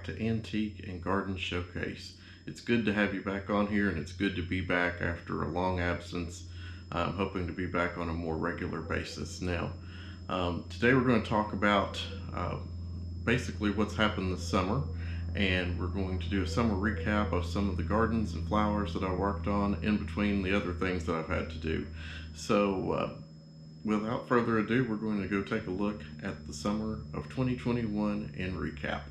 to Antique and Garden Showcase. It's good to have you back on here, and it's good to be back after a long absence. I'm hoping to be back on a more regular basis now. Today we're going to talk about basically what's happened this summer, and we're going to do a summer recap of some of the gardens and flowers that I worked on in between the other things that I've had to do. So, without further ado, we're going to go take a look at the summer of 2021 in recap.